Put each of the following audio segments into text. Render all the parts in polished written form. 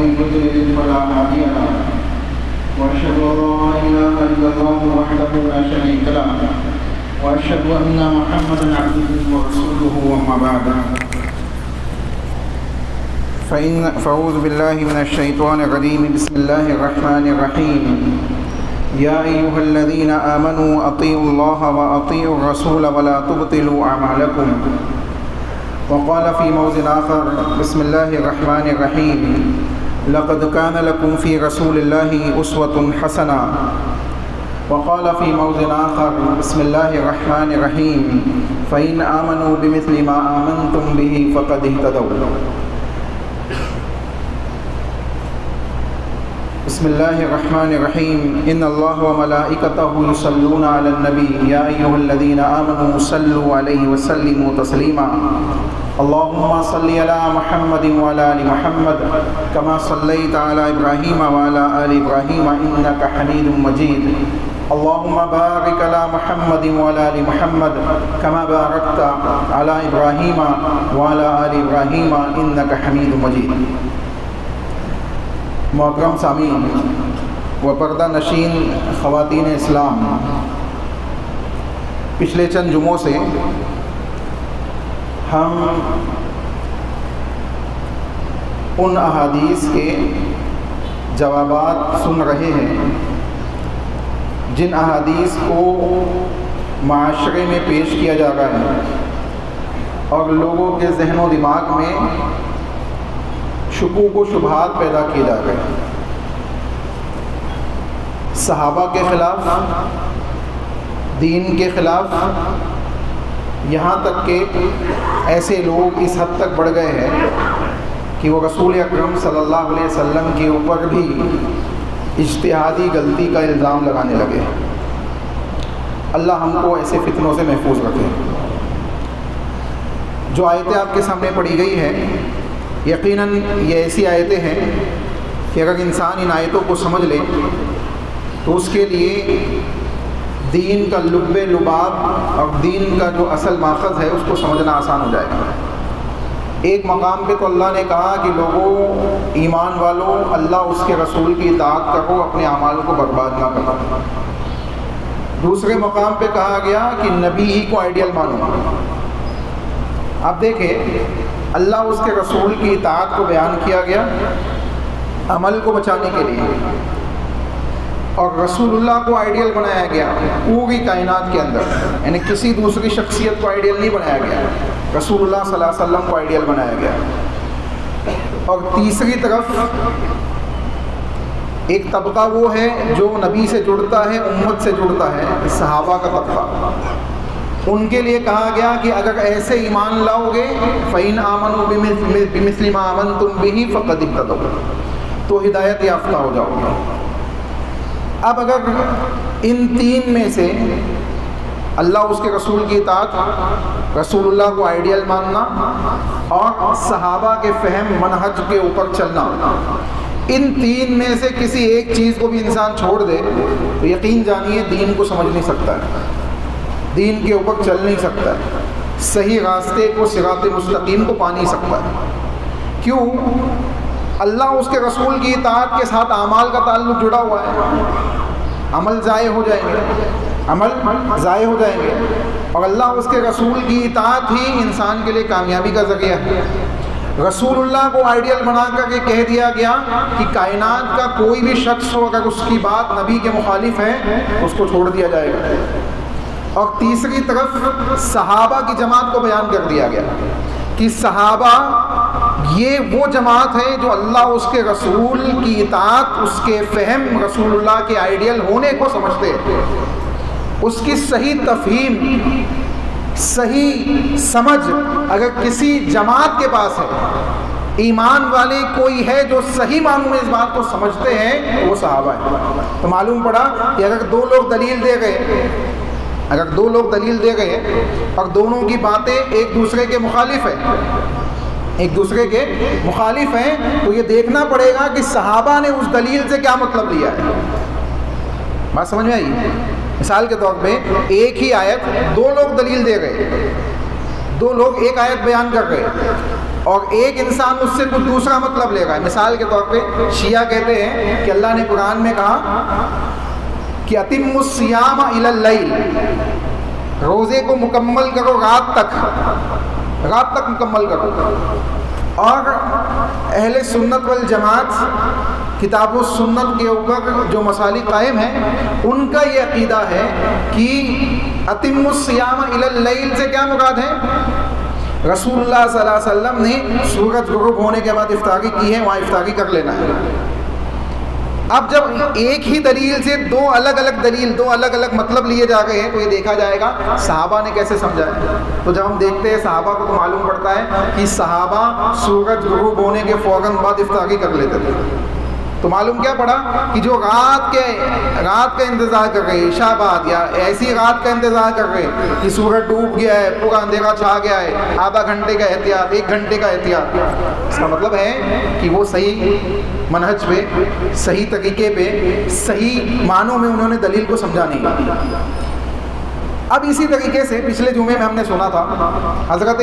يضلل فلا هادي له وأشهد أن لا إله إلا الله وحده لا شريك له وأشهد أن محمدا عبده ورسوله وما بعد فأعوذ بالله من الشيطان الرجيم بسم الله الرحمن الرحيم يا أيها الذين آمنوا أطيعوا الله وأطيعوا الرسول ولا تبطلوا أعمالكم وقال في موضع آخر بسم الله الرحمن الرحيم لقد كان لكم في رسول الله أسوة حسنة وقال في موضع آخر بسم الله الرحمن الرحيم فإن آمنوا بمثل ما آمنتم به فقد اهتدوا بسم الله الرحمن الرحيم إن الله وملائكته يصلون على النبي يا أيها الذين آمنوا صلوا عليه وسلموا تسليما اللهم صل على محمد وعلى آل محمد كما صليت على إبراهيم وعلى آل إبراهيم إنك حميد مجيد اللهم بارك على محمد وعلى آل محمد كما باركت على إبراهيم وعلى آل إبراهيم إنك حميد مجيد محترم سامعین و پردہ نشین خواتین اسلام، پچھلے چند جمعوں سے ہم ان احادیث کے جوابات سن رہے ہیں جن احادیث کو معاشرے میں پیش کیا جا رہا ہے اور لوگوں کے ذہن و دماغ میں شکوک و شبہات پیدا کیے جا رہے ہیں۔ صحابہ کے خلاف، دین کے خلاف، یہاں تک کہ ایسے لوگ اس حد تک بڑھ گئے ہیں کہ وہ رسول اکرم صلی اللہ علیہ وسلم کے اوپر بھی اجتہادی غلطی کا الزام لگانے لگے۔ اللہ ہم کو ایسے فتنوں سے محفوظ رکھے۔ جو آیتیں آپ کے سامنے پڑھی گئی ہیں، یقیناً یہ ایسی آیتیں ہیں کہ اگر انسان ان آیتوں کو سمجھ لے تو اس کے لیے دین کا لب لباب اور دین کا جو اصل ماخذ ہے اس کو سمجھنا آسان ہو جائے گا۔ ایک مقام پہ تو اللہ نے کہا کہ لوگوں، ایمان والوں، اللہ اس کے رسول کی اطاعت کرو، اپنے اعمال کو برباد نہ کرو۔ دوسرے مقام پہ کہا گیا کہ نبی ہی کو آئیڈیل مانو۔ اب دیکھیں، اللہ اس کے رسول کی اطاعت کو بیان کیا گیا عمل کو بچانے کے لیے، اور رسول اللہ کو آئیڈیل بنایا گیا پوری کائنات کے اندر، یعنی کسی دوسری شخصیت کو آئیڈیل نہیں بنایا گیا، رسول اللہ صلی اللہ علیہ وسلم کو آئیڈیل بنایا گیا۔ اور تیسری طرف ایک طبقہ وہ ہے جو نبی سے جڑتا ہے، امت سے جڑتا ہے، صحابہ کا طبقہ۔ ان کے لیے کہا گیا کہ اگر ایسے ایمان لاؤ گے فَإِنْ آمَنُوا بِمِثْلِ مَا آمَنْتُمْ بِهِ فَقَدِ اهْتَدَوْا، تو ہدایت یافتہ ہو جاؤ گے۔ اب اگر ان تین میں سے اللہ اس کے رسول کی اطاعت، رسول اللہ کو آئیڈیل ماننا اور صحابہ کے فہم منہج کے اوپر چلنا، ان تین میں سے کسی ایک چیز کو بھی انسان چھوڑ دے تو یقین جانیے دین کو سمجھ نہیں سکتا ہے، دین کے اوپر چل نہیں سکتا ہے، صحیح راستے کو، صراط مستقیم کو پا نہیں سکتا ہے۔ کیوں؟ اللہ اس کے رسول کی اطاعت کے ساتھ اعمال کا تعلق جڑا ہوا ہے۔ عمل ضائع ہو جائیں گے، عمل ضائع ہو جائیں گے، اور اللہ اس کے رسول کی اطاعت ہی انسان کے لیے کامیابی کا ذریعہ ہے۔ رسول اللہ کو آئیڈیل بنا کر کے کہہ دیا گیا کہ کائنات کا کوئی بھی شخص ہو، اگر اس کی بات نبی کے مخالف ہے اس کو چھوڑ دیا جائے گا۔ اور تیسری طرف صحابہ کی جماعت کو بیان کر دیا گیا کہ صحابہ یہ وہ جماعت ہے جو اللہ اس کے رسول کی اطاعت، اس کے فہم، رسول اللہ کے آئیڈیل ہونے کو سمجھتے ہیں، اس کی صحیح تفہیم، صحیح سمجھ اگر کسی جماعت کے پاس ہے، ایمان والے کوئی ہے جو صحیح معنوں میں اس بات کو سمجھتے ہیں، وہ صحابہ ہیں۔ تو معلوم پڑا کہ اگر دو لوگ دلیل دے گئے، اور دونوں کی باتیں ایک دوسرے کے مخالف ہیں، تو یہ دیکھنا پڑے گا کہ صحابہ نے اس دلیل سے کیا مطلب لیا ہے۔ بات سمجھ میں آئی؟ مثال کے طور پہ ایک ہی آیت دو لوگ دلیل دے گئے، دو لوگ ایک آیت بیان کر گئے، اور ایک انسان اس سے کچھ دوسرا مطلب لے گا. مثال کے طور پہ شیعہ کہتے ہیں کہ اللہ نے قرآن میں کہا کہ اتم الصیام الی اللیل، روزے کو مکمل کرو رات تک مکمل کرو. اور اہل سنت والجماعت کتاب و سنت کے اوپر جو مسالک قائم ہیں ان کا یہ عقیدہ ہے کہ اتم الصیام الی اللیل سے کیا مراد ہے؟ رسول اللہ صلی اللہ علیہ وسلم نے سورج غروب ہونے کے بعد افطاری کی ہے، وہاں افطاری کر لینا ہے. اب جب ایک ہی دلیل سے دو الگ الگ مطلب لیے جا گئے ہیں تو یہ دیکھا جائے گا صحابہ نے کیسے سمجھا ہے. تو جب ہم دیکھتے ہیں صحابہ کو تو معلوم پڑتا ہے کہ صحابہ سورج غروب ہونے کے فوراً بعد افطاری کر لیتے تھے. تو معلوم کیا پڑا کہ جو رات کا انتظار کر رہے، عشاء بعد یا ایسی رات کا انتظار کر رہے کہ سورج ڈوب گیا ہے، پورا اندھیرا چھا گیا ہے، آدھا گھنٹے کا احتیاط، 1 گھنٹے کا احتیاط، اس کا مطلب ہے کہ وہ صحیح منہج پہ، صحیح طریقے پہ، صحیح معنوں میں انہوں نے دلیل کو سمجھا نہیں. اب اسی طریقے سے پچھلے جمعے میں ہم نے سنا تھا حضرت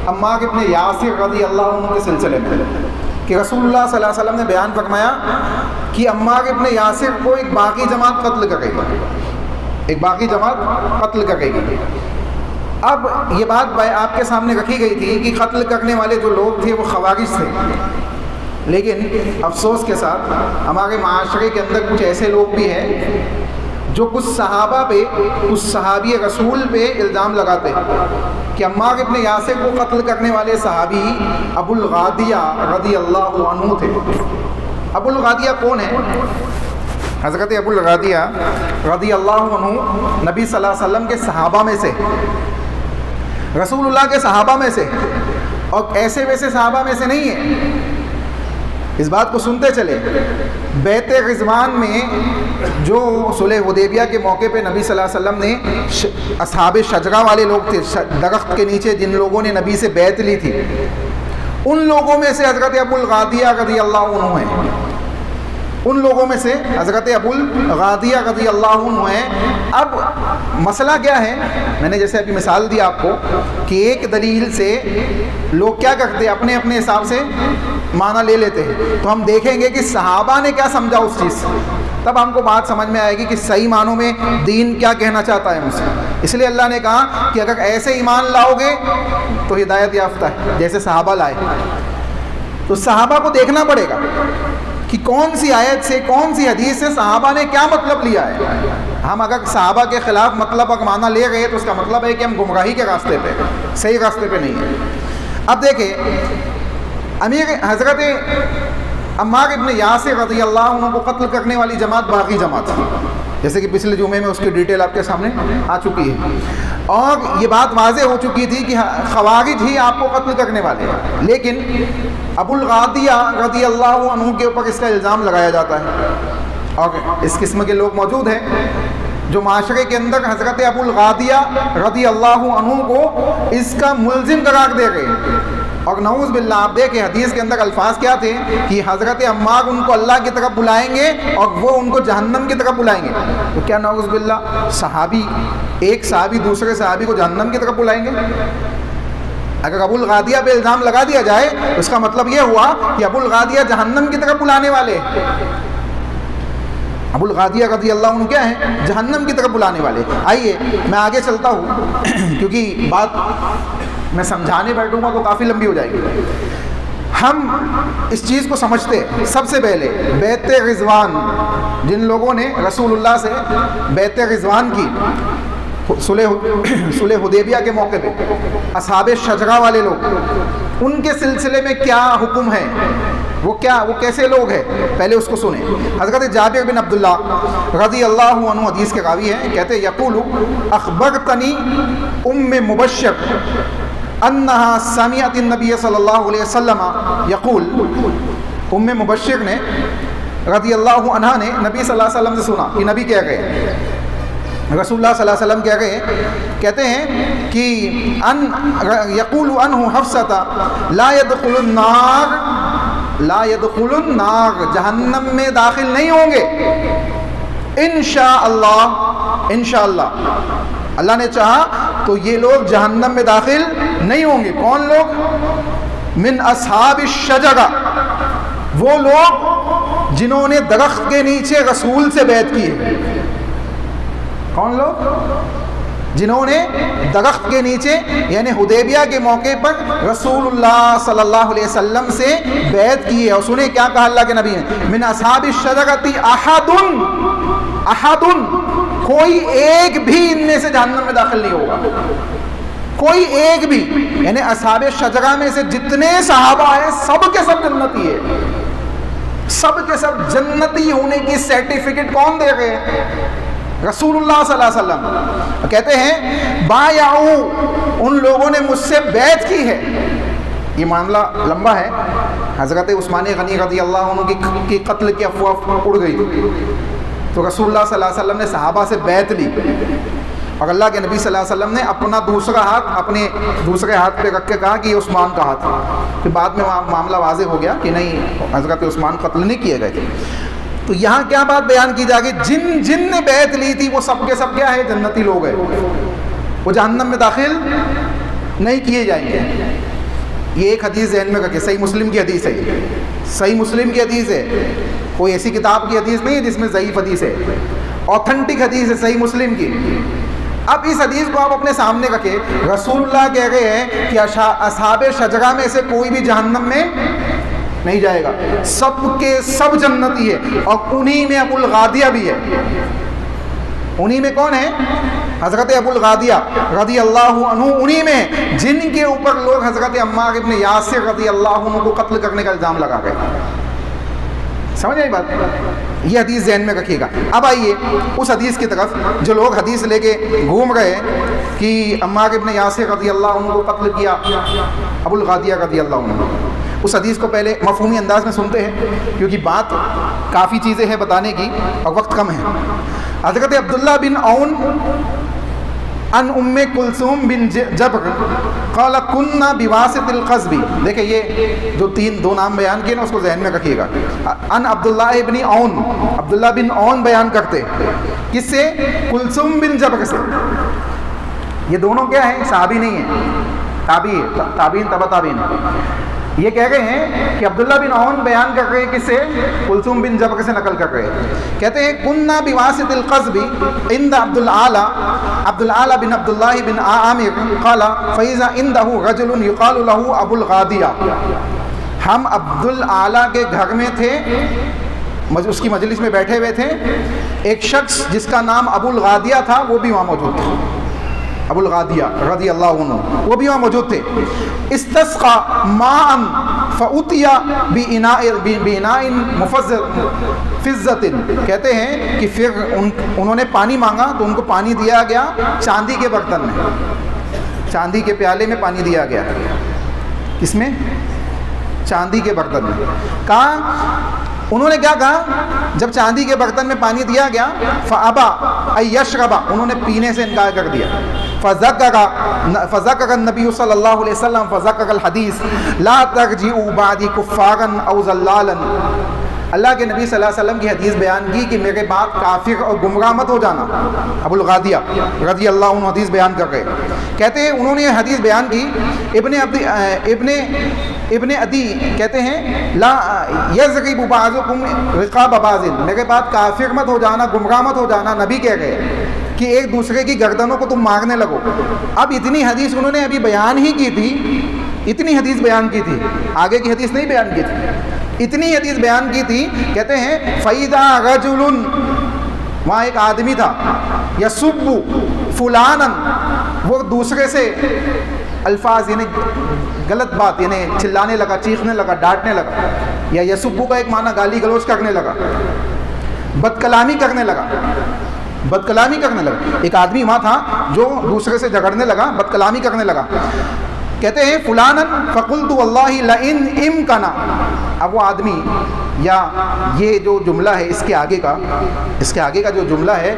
عمار ابن یاسر رضی اللہ عنہ کے سلسلے میں کہ رسول اللہ صلی اللہ علیہ وسلم نے بیان فرمایا کہ عمار ابن یاسر کو ایک باقی جماعت قتل کرے گی. اب یہ بات آپ کے سامنے رکھی گئی تھی کہ قتل کرنے والے جو لوگ تھے وہ خوارج تھے، لیکن افسوس کے ساتھ ہمارے معاشرے کے اندر کچھ ایسے لوگ بھی ہیں جو کچھ صحابہ پہ، کچھ صحابی رسول پہ الزام لگاتے ہیں کہ عمار ابن یاسر کو قتل کرنے والے صحابی ابو الغادیہ رضی اللہ عنہ تھے. ابو الغادیہ کون ہے؟ حضرت ابو الغادیہ رضی اللہ عنہ نبی صلی اللہ علیہ وسلم کے صحابہ میں سے، رسول اللہ کے صحابہ میں سے، اور ایسے ویسے صحابہ میں سے نہیں ہے. اس بات کو سنتے چلے، بیت رضوان میں جو صلح حدیبیہ کے موقع پہ نبی صلی اللہ علیہ وسلم نے اصحاب شجرہ والے لوگ تھے، درخت کے نیچے جن لوگوں نے نبی سے بیعت لی تھی، ان لوگوں میں سے حضرت ابو الغادیہ رضی اللہ عنہ ہیں. ان لوگوں میں سے حضرت ابو الغادیہ رضی اللہ عنہ ہیں. اب مسئلہ کیا ہے؟ میں نے جیسے ابھی مثال دی آپ کو کہ ایک دلیل سے لوگ کیا کرتے ہیں، اپنے حساب سے معنی لے لیتے ہیں. تو ہم دیکھیں گے کہ صحابہ نے کیا سمجھا اس چیز سے، تب ہم کو بات سمجھ میں آئے گی کہ صحیح معنوں میں دین کیا کہنا چاہتا ہے ہم سے. اس لیے اللہ نے کہا کہ اگر ایسے ایمان لاؤ گے تو ہدایت یافتہ ہے جیسے صحابہ لائے. تو صحابہ کو دیکھنا پڑے گا کہ کون سی آیت سے، کون سی حدیث سے صحابہ نے کیا مطلب لیا ہے. ہم اگر صحابہ کے خلاف مطلب اگر معنی لے گئے تو اس کا مطلب ہے کہ ہم گمراہی کے راستے پہ، صحیح راستے پہ نہیں ہیں. اب دیکھیں، امیر حضرت عمار ابن یاسر رضی اللہ عنہ کو قتل کرنے والی جماعت باغی جماعت تھی، جیسے کہ پچھلے جمعے میں اس کی ڈیٹیل آپ کے سامنے آ چکی ہے، اور یہ بات واضح ہو چکی تھی کہ خوارج ہی آپ کو قتل کرنے والے ہیں. لیکن ابو الغادیہ رضی اللہ عنہ کے اوپر اس کا الزام لگایا جاتا ہے، اور اس قسم کے لوگ موجود ہیں جو معاشرے کے اندر حضرت ابو الغادیہ رضی اللہ عنہ کو اس کا ملزم قرار دے گئے. اور نعوذ باللہ آپ دیکھیں حدیث کے اندر الفاظ کیا تھے کہ حضرت عمار ان کو اللہ کی طرف بلائیں گے اور وہ ان کو جہنم کی طرف بلائیں گے. تو کیا نعوذ باللہ صحابی، ایک صحابی دوسرے صحابی کو جہنم کی طرف بلائیں گے؟ اگر ابو الغادیہ پہ الزام لگا دیا جائے تو اس کا مطلب یہ ہوا کہ ابو الغادیہ جہنم کی طرف بلانے والے، ابو الغادیہ رضی اللہ عنہ کیا ہیں؟ جہنم کی طرف بلانے والے. آئیے میں آگے چلتا ہوں کیونکہ بات میں سمجھانے بیٹھوں گا تو کافی لمبی ہو جائے گی. ہم اس چیز کو سمجھتے ہیں، سب سے پہلے بیعت رضوان، جن لوگوں نے رسول اللہ سے بیعت رضوان کی صلح حدیبیہ کے موقع پہ، اصحاب شجرہ والے لوگ، ان کے سلسلے میں کیا حکم ہے، وہ کیسے لوگ ہیں، پہلے اس کو سنیں. حضرت جابر بن عبداللہ رضی اللہ عنہ حدیث کے راوی ہیں، کہتے ہیں یقول اخبرتنی ام مبشر انہا سمعت النبی صلی اللہ علیہ وسلم یقول، ام مبشر نے رضی اللہ عنہ نے نبی صلی اللہ علیہ وسلم سے سنا کہ نبی کہہ گئے، رسول اللہ صلی اللہ علیہ وسلم کہہ گئے، کہتے ہیں کہ یقول عنہ حفصہ لا يدخل النار، جہنم میں داخل نہیں ہوں گے، انشاءاللہ اللہ نے چاہا تو یہ لوگ جہنم میں داخل نہیں ہوں گے. کون لوگ؟ من اصحاب الشجرہ، وہ لوگ جنہوں نے درخت کے نیچے رسول سے بیعت کی ہے۔ کون لوگ؟ جنہوں نے درخت کے نیچے یعنی حدیبیہ کے موقع پر رسول اللہ صلی اللہ علیہ وسلم سے بیعت کی ہے۔ اور سنیں کیا کہا اللہ کے نبی نے، من اصحاب الشجرۃ احد، کوئی ایک بھی ان میں سے جہنم میں داخل نہیں ہوگا، کوئی ایک بھی، یعنی اصحاب شجرہ میں سے جتنے صحابہ ہیں سب کے سب جنتی ہے، سب کے سب جنتی ہونے کی سرٹیفکیٹ کون دے رہے ہیں؟ رسول اللہ صلی اللہ علیہ وسلم۔ کہتے ہیں بایعوا، ان لوگوں نے مجھ سے بیعت کی ہے۔ یہ معاملہ لمبا ہے، حضرت عثمان غنی رضی اللہ عنہ کی قتل کی افواہ اڑ گئی تو رسول اللہ صلی اللہ علیہ وسلم نے صحابہ سے بیعت لی، اور اللہ کے نبی صلی اللہ علیہ وسلم نے اپنا دوسرا ہاتھ اپنے دوسرے ہاتھ پہ رکھ کے کہا کہ یہ عثمان کا ہاتھ ہے۔ پھر بعد میں معاملہ واضح ہو گیا کہ نہیں، حضرت عثمان قتل نہیں کیے گئے تھے۔ تو یہاں کیا بات بیان کی جائے گی؟ جن نے بیعت لی تھی وہ سب کے سب کیا ہے؟ جنتی لوگ ہیں، وہ جہنم میں داخل نہیں کیے جائیں گے۔ یہ ایک حدیث ذہن میں رکھے، صحیح مسلم کی حدیث ہے، صحیح مسلم کی حدیث ہے، کوئی ایسی کتاب کی حدیث نہیں ہے جس میں ضعیف حدیث ہے، آتھینٹک حدیث ہے صحیح مسلم کی۔ اب اس حدیث کو آپ اپنے سامنے رکھے، رسول اللہ کہہ رہے ہیں کہ اصحاب شجرہ میں سے کوئی بھی جہنم میں نہیں جائے گا، سب کے سب جنتی ہے، اور انہی میں ابو الغادیہ بھی ہے۔ انہی میں کون ہے؟ حضرت ابو الغادیہ رضی اللہ عنہ، انہی میں جن کے اوپر لوگ حضرت عمار ابن یاسر رضی اللہ عنہ کو قتل کرنے کا الزام لگا گئے۔ سمجھ آئی بات؟ یہ حدیث ذہن میں رکھیے گا۔ اب آئیے اس حدیث کی طرف جو لوگ حدیث لے کے گھوم رہے ہیں کہ عمار ابن یاسر رضی اللہ عنہ کو قتل کیا ابو الغادیہ رضی اللہ عنہ، اس حدیث کو پہلے مفہومی انداز میں سنتے ہیں کیونکہ بات کافی چیزیں ہیں بتانے کی اور وقت کم ہے۔ حضرت عبداللہ بن عون ان ام کلثوم بن جبر قال كنا بواسط القصب، دیکھیں یہ جو دو نام بیان کیے نا اس کو ذہن میں رکھیے گا۔ ان عبداللہ بن عون، عبداللہ بن عون بیان کرتے کس سے؟ کلثوم بن جبر سے۔ یہ دونوں کیا ہیں؟ صحابی نہیں ہیں، تابعی، تابعین تبع تابعین۔ یہ کہہ رہے ہیں کہ عبداللہ بن عون بیان کر رہے ہیں کس سے؟ کلثوم بن جبر سے نقل کر رہے ہیں۔ کہتے ہیں کننا بواسط القصب عند عبد العالی بن عبداللہ بن عامر قال فاذا عنده رجل يقال له ابو الغادیہ، ہم عبد العالی کے گھر میں تھے، اس کی مجلس میں بیٹھے ہوئے تھے، ایک شخص جس کا نام ابو الغادیہ تھا وہ بھی وہاں موجود تھا، ابو الغادیہ رضی اللہ عنہ وہ بھی وہاں موجود تھے۔ استسقى ماء فأتي بإناء فضة، کہتے ہیں کہ پھر انہوں نے پانی مانگا تو ان کو پانی دیا گیا چاندی کے برتن میں، چاندی کے پیالے میں پانی دیا گیا۔ کس میں؟ چاندی کے برتن میں۔ کہا انہوں نے کیا کہا جب چاندی کے برتن میں پانی دیا گیا؟ فابا ان یشرب، انہوں نے پینے سے انکار کر دیا۔ فذکر النبی صلی اللہ علیہ وسلم فذکر الحدیث لا ترجعوا بعدی کفارا او ضلالا، اللہ کے نبی صلی اللہ علیہ وسلم کی حدیث بیان کی کہ میرے بعد کافر اور گمراہ مت ہو جانا۔ ابو الغادیہ رضی اللہ عنہ حدیث بیان کر رہے، کہتے ہیں انہوں نے یہ حدیث بیان کی۔ ابن عدی کہتے ہیں لا یضرب بعضکم رقاب بعض، میرے بعد کافر مت ہو جانا، گمراہ مت ہو جانا، نبی کہہ گئے کہ ایک دوسرے کی گردنوں کو تم مارنے لگو۔ اب اتنی حدیث انہوں نے ابھی بیان ہی کی تھی، اتنی حدیث بیان کی تھی، آگے کی حدیث نہیں بیان کی تھی، اتنی حدیث بیان کی تھی۔ کہتے ہیں فَإِذَا رَجُلٌ، وہاں ایک آدمی تھا، يَسُبُّ فُلَانًا، وہ دوسرے سے الفاظ یعنی غلط بات یعنی چلانے لگا، چیخنے لگا، ڈانٹنے لگا، یا یسبو کا ایک معنی گالی گلوچ کرنے لگا، بد کلامی کرنے لگا، بد کلامی کرنے لگا۔ ایک آدمی وہاں تھا جو دوسرے سے جھگڑنے لگا، بد کلامی کرنے لگا۔ کہتے ہیں فلانن فقلت واللہ لئن امکنا، اب وہ آدمی یا یہ جو جملہ ہے اس کے آگے کا جو جملہ ہے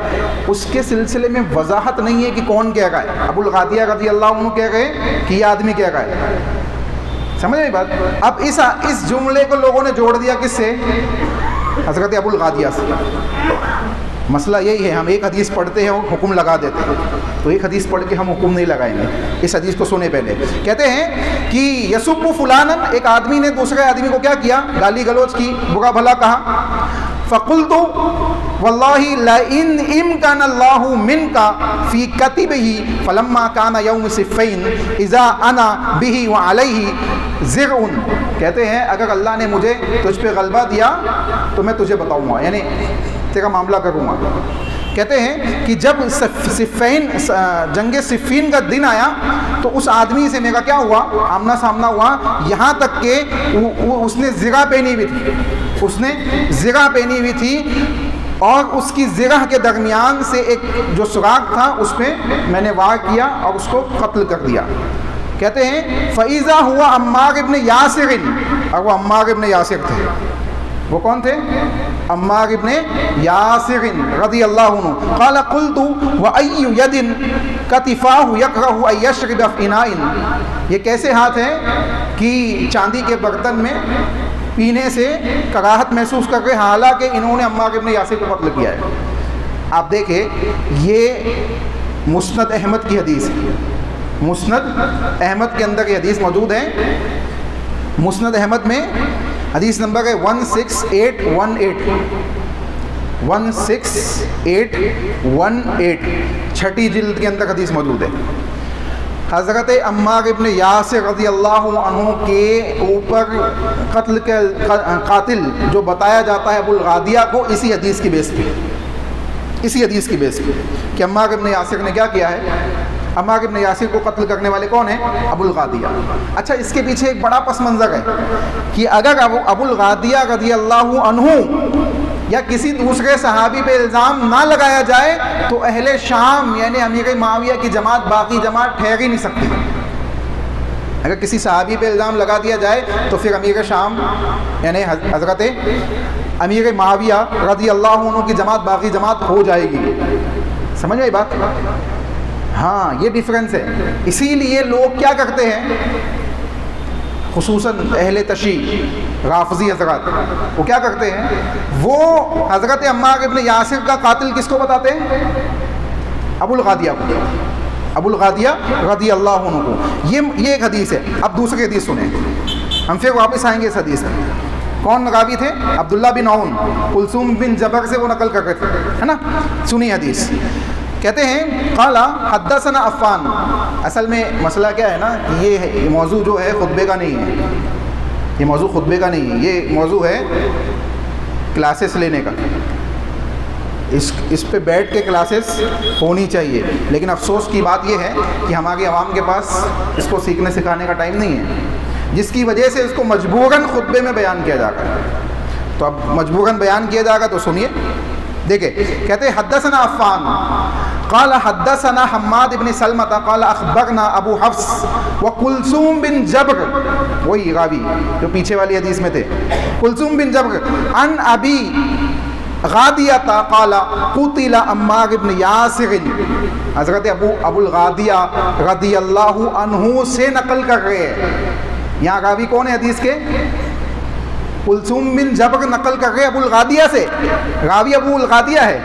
اس کے سلسلے میں وضاحت نہیں ہے کہ کون کہہ رہا ہے۔ ابو الغادیہ رضی اللہ عنہ کہہ رہے کہ یہ آدمی کہہ رہا ہے، سمجھ آئی بات؟ اب اس جملے کو لوگوں نے جوڑ دیا کس سے؟ حضرت ابو الغادیہ سے۔ مسئلہ یہی ہے، ہم ایک حدیث پڑھتے ہیں اور حکم لگا دیتے ہیں، تو ایک حدیث پڑھ کے ہم حکم نہیں لگائیں گے، اس حدیث کو سنے پہلے۔ کہتے ہیں کہ یسب فلانن، ایک آدمی نے دوسرے آدمی کو کیا کیا؟ گالی گلوچ کی، برا بھلا کہا۔ فقلت واللہ لئن امکن اللہ منک فی کتبہ فلما کان یوم صفین اذا انا بہ وعلیہ زرع، کہتے ہیں اگر اللہ نے مجھے تجھ پہ غلبہ دیا تو میں تجھے بتاؤں گا، یعنی تیرا معاملہ کروں گا۔ کہتے ہیں کہ جب صفین جنگ صفین کا دن آیا تو اس آدمی سے میرا کیا ہوا؟ آمنا سامنا ہوا، یہاں تک کہ اس نے زرہ پہنی ہوئی تھی، اس نے زرہ پہنی ہوئی تھی، اور اس کی زرہ کے درمیان سے ایک جو سراغ تھا اس پہ میں نے وار کیا اور اس کو قتل کر دیا۔ کہتے ہیں فَإِذَا هُوَ عَمَّارُ بْنُ یاسر، اور وہ عمار ابن یاسر تھے۔ وہ کون تھے؟ عمار ابن یاسر رضی اللہ عنہ۔ قال قلت وَأَيُّ يَدٍ كَتِفَاهُ يَكْرَهُ أَن يَشْرِبَ فِي إِنَاءٍ، یہ کیسے ہاتھ ہیں کہ چاندی کے برتن میں پینے سے کراہت محسوس کر کے، حالانکہ انہوں نے عمار ابن یاسر کو قتل کیا ہے۔ آپ دیکھیں یہ مسند احمد کی حدیث ہے، مسند احمد کے اندر یہ حدیث موجود ہے۔ مسند احمد میں حدیث نمبر ہے 16818، 16818، چھٹی جلد کے اندر حدیث موجود ہے۔ حضرت عمار ابن یاسر رضی اللہ عنہ کے اوپر قتل کے قاتل جو بتایا جاتا ہے ابو الغادیہ کو، اسی حدیث کی بیس پہ، اسی حدیث کی بیس پہ کہ عمار ابن یاسر نے کیا کیا ہے؟ عمار ابن یاسر کو قتل کرنے والے کون ہیں؟ ابو الغادیہ۔ اچھا، اس کے پیچھے ایک بڑا پس منظر ہے کہ اگر ابو الغادیہ رضی اللہ عنہ یا کسی دوسرے صحابی پہ الزام نہ لگایا جائے تو اہل شام یعنی امیر معاویہ کی جماعت باقی جماعت ٹھہر ہی نہیں سکتی۔ اگر کسی صحابی پہ الزام لگا دیا جائے تو پھر امیر شام یعنی حضرت امیر معاویہ رضی اللہ عنہ کی جماعت باقی جماعت ہو جائے گی۔ سمجھ آئی بات؟ ہاں، یہ ڈیفرنس ہے۔ اسی لیے لوگ کیا کرتے ہیں، خصوصاً اہل تشیع رافضی حضرات، وہ کیا کرتے ہیں، وہ حضرت عمار ابن یاسر کا قاتل کس کو بتاتے ہیں؟ ابو الغادیہ کو، ابو الغادیہ رضی اللہ عنہ کو۔ یہ ایک حدیث ہے۔ اب دوسری حدیث سنیں، ہم پھر واپس آئیں گے اس حدیث میں۔ کون راوی تھے؟ عبداللہ بن عون، کلثوم بن جبر سے وہ نقل کر رہے تھے، ہے نا؟ سنی حدیث۔ کہتے ہیں قال حدثنا عفان، اصل میں مسئلہ کیا ہے نا، یہ موضوع جو ہے خطبے کا نہیں ہے، یہ موضوع خطبے کا نہیں ہے، یہ موضوع ہے کلاسز لینے کا۔ اس پہ بیٹھ کے کلاسز ہونی چاہیے، لیکن افسوس کی بات یہ ہے کہ ہماری عوام کے پاس اس کو سیکھنے سکھانے کا ٹائم نہیں ہے، جس کی وجہ سے اس کو مجبوراً خطبے میں بیان کیا جا رہا ہے۔ تو اب مجبوراً بیان کیا جائے گا تو سنیے، دیکھیں کہتے ہیں حدثنا عفان قال حدثنا حماد بن سلمہ قال اخبرنا ابو حفص وکلثوم بن جبر، وہی راوی جو پیچھے والی حدیث میں تھے، کلثوم بن جبر، عن ابی غادیہ قال قتل عمار بن یاسر، حضرت ابو الغادیہ رضی اللہ عنہ سے نقل کر رہے ہیں۔ یہاں راوی کون ہے حدیث کے؟ کلثوم بن جبر نقل کر رہے ابو الغادیہ سے، راوی ابو الغادیہ ہے۔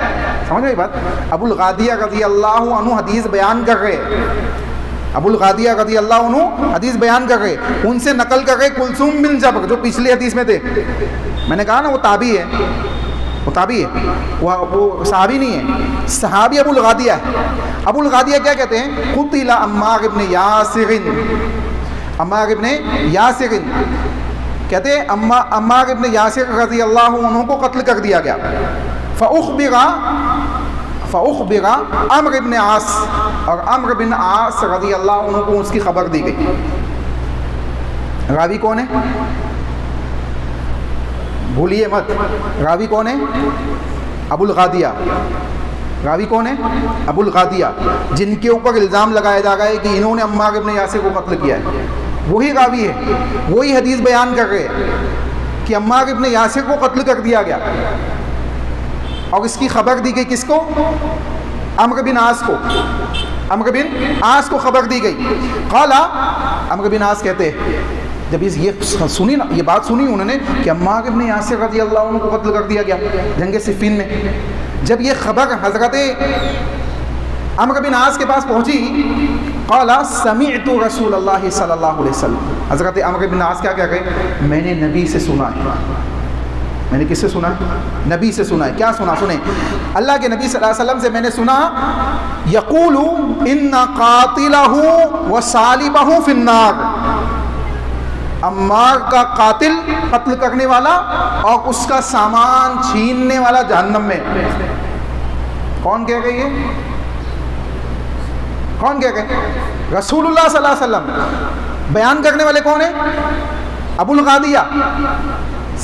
سمجھ گئی بات؟ ابو الغادیہ رضی اللہ عنہ حدیث بیان کر رہے، ابو الغادیہ رضی اللہ عنہ حدیث بیان کر رہے، ان سے نقل کر رہے کلثوم بن جبر جو پچھلی حدیث میں تھے۔ میں نے کہا نا وہ تابعی ہے، وہ تابعی ہے، وہ صحابی نہیں ہے، صحابی ابو الغادیہ ہے۔ ابو الغادیہ کیا کہتے ہیں؟ قتل عمار ابن یاسر، عمار ابن یاسر کہتے ہیں عمار ابن یاسر رضی اللہ عنہ کو قتل کر دیا گیا۔ فأخبر عمرو بن عاص، اور عمرو بن عاص رضی اللہ عنہ کو اس کی خبر دی گئی۔ راوی کون ہے؟ بھولیے مت، راوی کون ہے؟ ابو الغادیہ۔ راوی کون ہے؟ ابو الغادیہ، جن کے اوپر الزام لگایا جا رہا ہے کہ انہوں نے عمار ابن یاسر کو قتل کیا ہے، وہی راوی ہے، وہی حدیث بیان کر رہے ہیں کہ عمار ابن یاسر کو قتل کر دیا گیا، اور اس کی خبر دی گئی کس کو؟ عمرو بن عاص کو، عمرو بن عاص کو خبر دی گئی۔ قال، عمرو بن عاص کہتے ہیں جب یہ سنی نا، یہ بات سنی انہوں نے کہ عمار ابن یاسر رضی اللہ عنہ کو قتل کر دیا گیا جنگ صفین میں، جب یہ خبر حضرت عمرو بن عاص کے پاس پہنچی، قال سمعت رسول اللہ صلی اللہ علیہ وسلم، حضرت عمرو بن عاص کیا کہے؟ میں نے نبی سے سنا ہے۔ میں نے کس سے سنا ہے؟ نبی سے سنا ہے۔ کیا سنا؟ سنیں، اللہ کے نبی صلی اللہ علیہ وسلم سے میں نے سنا، یقول ان قاتلہ وصالبہ فی النار، عمار کا قاتل، قتل کرنے والا، اور اس کا سامان چھیننے والا جہنم میں۔ کون کہہ گئی ہے؟ کون کہہ گئے؟ رسول اللہ صلی اللہ علیہ وسلم۔ بیان کرنے والے کون ہیں؟ ابو الغادیہ۔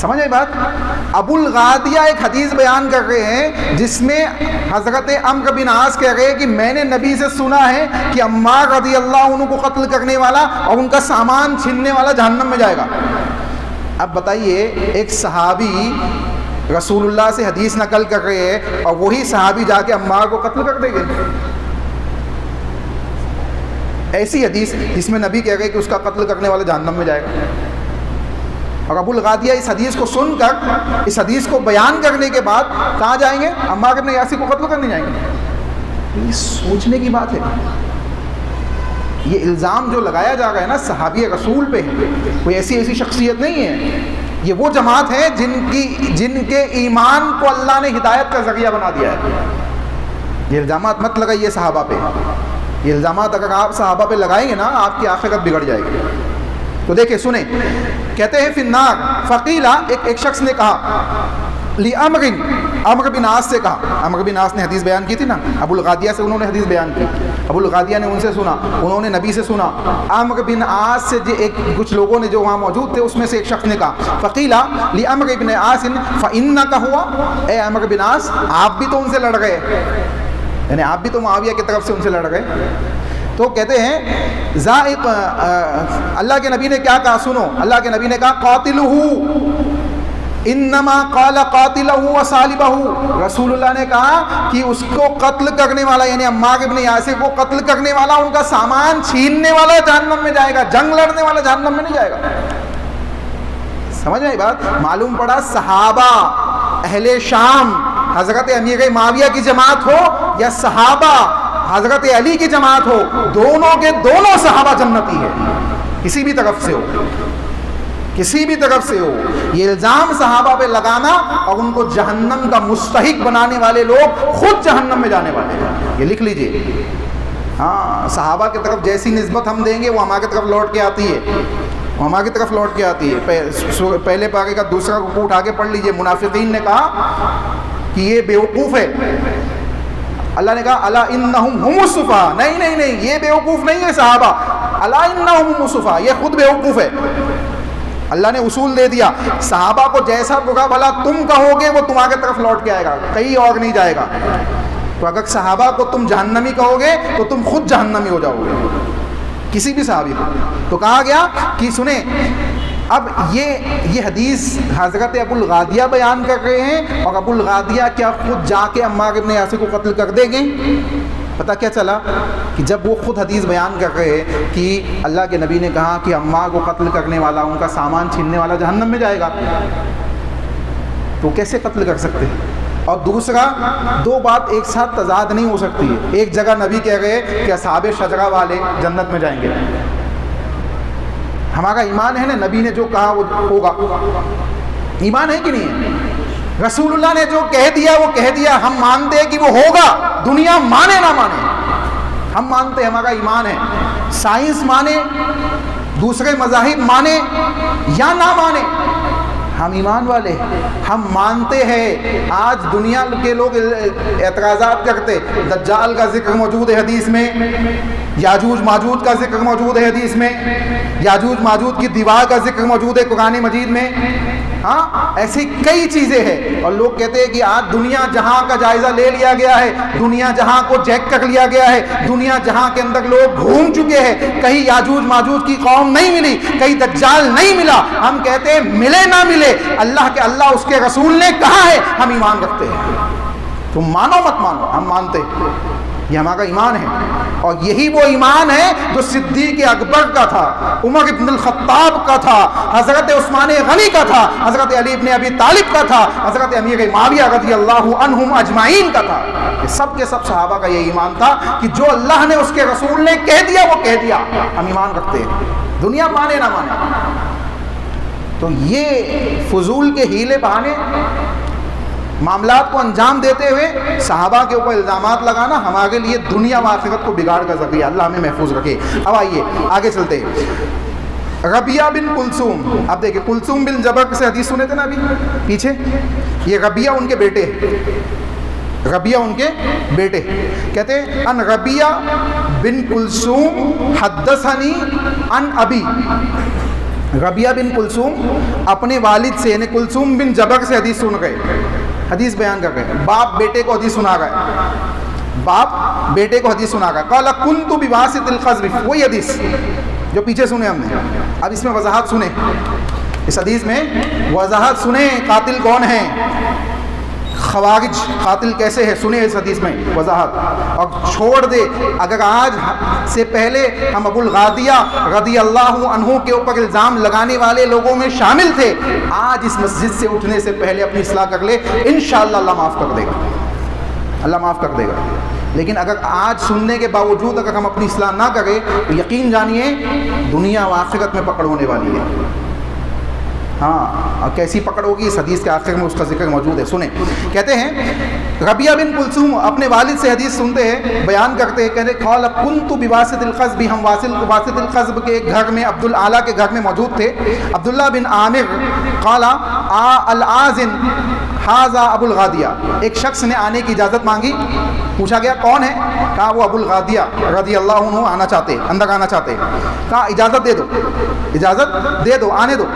سمجھ آئی بات؟ ابو الغادیہ ایک حدیث بیان کر رہے ہیں جس میں حضرت عمرو بن عاص کہہ رہے ہیں کہ میں نے نبی سے سنا ہے کہ عمار رضی اللہ عنہ کو قتل کرنے والا اور ان کا سامان چھیننے والا جہنم میں جائے گا۔ اب بتائیے، ایک صحابی رسول اللہ سے حدیث نقل کر رہے ہیں اور وہی صحابی جا کے عمار کو قتل کر دیں گے؟ ایسی حدیث جس میں نبی کہہ رہے کہ اس کا قتل کرنے والا جہنم میں جائے گا، اور ابو الغادیہ اس حدیث کو سن کر، اس حدیث کو بیان کرنے کے بعد کہاں جائیں گے؟ عمار بن یاسر کو قتل کرنے جائیں گے۔ یہ سوچنے کی بات ہے۔ یہ الزام جو لگایا جا رہا ہے نا صحابی رسول پہ، کوئی ایسی شخصیت نہیں ہے، یہ وہ جماعت ہے جن کے ایمان کو اللہ نے ہدایت کا ذریعہ بنا دیا ہے۔ یہ الزامات مت لگائیے صحابہ پہ، یہ الزامات اگر آپ صحابہ پہ لگائیں گے نا آپ کی آخرت بگڑ جائے گی۔ تو دیکھیں، سنیں، کہتے ہیں فی النار، فقیلا، ایک شخص نے کہا، لعمر، عمرو بن عاص سے کہا۔ عمرو بن عاص نے حدیث بیان کی تھی نا، ابو الغادیہ سے انہوں نے حدیث بیان کی، ابو الغادیہ نے ان سے سنا، انہوں نے نبی سے سنا۔ عمرو بن عاص سے کچھ لوگوں نے جو وہاں موجود تھے اس میں سے ایک شخص نے کہا، فقیلا لعمر بن عاص فإنک ہوا، اے عمرو بن عاص آپ بھی تو ان سے لڑ گئے، یعنی آپ بھی تو معاویہ کی طرف سے ان سے لڑ گئے۔ تو کہتے ہیں ذائق، اللہ کے نبی نے کیا کہا؟ سنو، اللہ کے نبی نے کہا قاتلہ، انما قال قاتلہ وصالبہ، رسول اللہ نے کہا کہ اس کو قتل کرنے والا یعنی عمار بن یاسر کو قتل کرنے والا، ان کا سامان چھیننے والا جہنم میں جائے گا، جنگ لڑنے والا جہنم میں نہیں جائے گا۔ سمجھ آئی بات؟ معلوم پڑا صحابہ اہل شام حضرت امیر معاویہ کی جماعت ہو یا صحابہ حضرت علی کی جماعت ہو، دونوں کے دونوں صحابہ جنتی ہے، کسی بھی طرف سے ہو، کسی بھی طرف سے ہو۔ یہ الزام صحابہ پہ لگانا اور ان کو جہنم کا مستحق بنانے والے لوگ خود جہنم میں جانے والے ہیں، یہ لکھ لیجئے۔ ہاں، صحابہ کی طرف جیسی نسبت ہم دیں گے وہ ہماری طرف لوٹ کے آتی ہے، وہ ہماری طرف لوٹ کے آتی ہے۔ پہلے پارے کا دوسرا رکوع اٹھا کے پڑھ لیجئے۔ منافقین نے کہا کہ یہ بیوقوف ہے، اللہ نے کہا الا انہم هم السفہاء، نہیں، یہ بیوقوف نہیں ہے صحابہ، الا انہم هم السفہاء، یہ خود بیوقوف ہے۔ اللہ نے اصول دے دیا، صحابہ کو جیسا برا بھلا تم کہو گے وہ تمہاری طرف لوٹ کے آئے گا، کہیں اور نہیں جائے گا۔ تو اگر صحابہ کو تم جہنمی کہو گے تو تم خود جہنمی ہو جاؤ گے، کسی بھی صحابی کو۔ تو کہا گیا کہ سنیں، اب یہ حدیث حضرت ابو الغادیہ بیان کر رہے ہیں، اور ابو الغادیہ کیا خود جا کے عمار بن یاسر کو قتل کر دیں گے؟ پتہ کیا چلا کہ جب وہ خود حدیث بیان کر رہے ہیں کہ اللہ کے نبی نے کہا کہ عمار کو قتل کرنے والا، ان کا سامان چھیننے والا جہنم میں جائے گا، تو کیسے قتل کر سکتے ہیں؟ اور دوسرا، دو بات ایک ساتھ تضاد نہیں ہو سکتی ہے۔ ایک جگہ نبی کہہ گئے کہ اصحاب شجرہ والے جنت میں جائیں گے، ہمارا ایمان ہے نا، نبی نے جو کہا وہ ہوگا، ایمان ہے کہ نہیں ہے؟ رسول اللہ نے جو کہہ دیا وہ کہہ دیا، ہم مانتے ہیں کہ وہ ہوگا، دنیا مانے نہ مانے، ہم مانتے ہیں، ہمارا ایمان ہے۔ سائنس مانے، دوسرے مذاہب مانے یا نہ مانے، ہم ایمان والے، ہم مانتے ہیں۔ آج دنیا کے لوگ اعتراضات کرتے، دجال کا ذکر موجود ہے حدیث میں، یاجوج ماجوج کا ذکر موجود ہے حدیث میں، یاجوج ماجوج کی دیوار کا ذکر موجود ہے قرآن مجید میں، ہاں ایسی کئی چیزیں ہیں، اور لوگ کہتے ہیں کہ آج دنیا جہاں کا جائزہ لے لیا گیا ہے، دنیا جہاں کو چیک کر لیا گیا ہے، دنیا جہاں کے اندر لوگ گھوم چکے ہیں، کہیں یاجوج ماجوج کی قوم نہیں ملی، کہیں دجال نہیں ملا۔ ہم کہتے ہیں ملے نہ ملے، اللہ اس کے رسول نے کہا ہے، ہم ایمان رکھتے ہیں۔ تم مانو مت مانو، ہم مانتے ہیں، یہ ہمارا ایمان ہے۔ اور یہی وہ ایمان ہے جو صدیق اکبر کا تھا، عمر ابن الخطاب کا تھا، حضرت عثمان غنی کا تھا، حضرت علی ابن ابی طالب کا تھا، حضرت امیر معاویہ رضی اللہ عنہم اجمعین کا تھا. یہ سب کے سب صحابہ کا یہ ایمان تھا کہ جو اللہ نے اس کے رسول نے کہہ دیا وہ کہہ دیا، ہم ایمان رکھتے ہیں، دنیا مانے نہ مانے. تو یہ فضول کے ہیلے بہانے معاملات کو انجام دیتے ہوئے صحابہ کے اوپر الزامات لگانا ہمارے لیے دنیا و آخرت کو بگاڑ کا ذریعہ. اللہ ہمیں محفوظ رکھے. اب آئیے آگے چلتے ہیں. ربیہ بن کلثوم، اب دیکھیں کلثوم بن جبر سے حدیث سنے تھے نا ابھی پیچھے، یہ ربیہ ان کے بیٹے، ربیہ ان کے بیٹے. کہتے ہیں ان ربیہ بن کلثوم حدثنی ان ابی. ربیہ بن کلثوم اپنے والد سے یعنی کلثوم بن جبر سے حدیث سن گئے، حدیث بیان کر گئے. باپ بیٹے کو حدیث سنا گئے، باپ بیٹے کو حدیث سنا گئے. قال كنت بواسط القذف، وہی حدیث جو پیچھے سنے ہم نے. اب اس میں وضاحت سنیں، اس حدیث میں وضاحت سنیں، قاتل کون ہے، خوارج قاتل کیسے ہے، سنیں اس حدیث میں وضاحت. اور چھوڑ دے اگر آج سے پہلے ہم ابو الغادیہ رضی اللہ عنہ کے اوپر الزام لگانے والے لوگوں میں شامل تھے، آج اس مسجد سے اٹھنے سے پہلے اپنی اصلاح کر لے، انشاءاللہ اللہ معاف کر دے گا، اللہ معاف کر دے گا. لیکن اگر آج سننے کے باوجود اگر ہم اپنی اصلاح نہ کریں تو یقین جانیے دنیا و آخرت میں پکڑ ہونے والی ہے. ہاں، اور کیسی پکڑ ہوگی اس حدیث کے آخر میں اس کا ذکر موجود ہے. سنیں، کہتے ہیں ربیہ بن کلثوم اپنے والد سے حدیث سنتے ہیں، بیان کرتے ہیں، کہتے ہیں قال كنت بواسط القذب، ہم واسط القذب کے گھر میں عبد الاعلیٰ کے گھر میں موجود تھے. عبداللہ بن عامر قال الآذن ھذا ابو الغادیہ، ایک شخص نے آنے کی اجازت مانگی، پوچھا گیا کون ہے، کہا وہ ابو الغادیہ رضی اللہ عنہ آنا چاہتے، اندر آنا چاہتے. کہا اجازت دے دو، اجازت دے دو، آنے دو.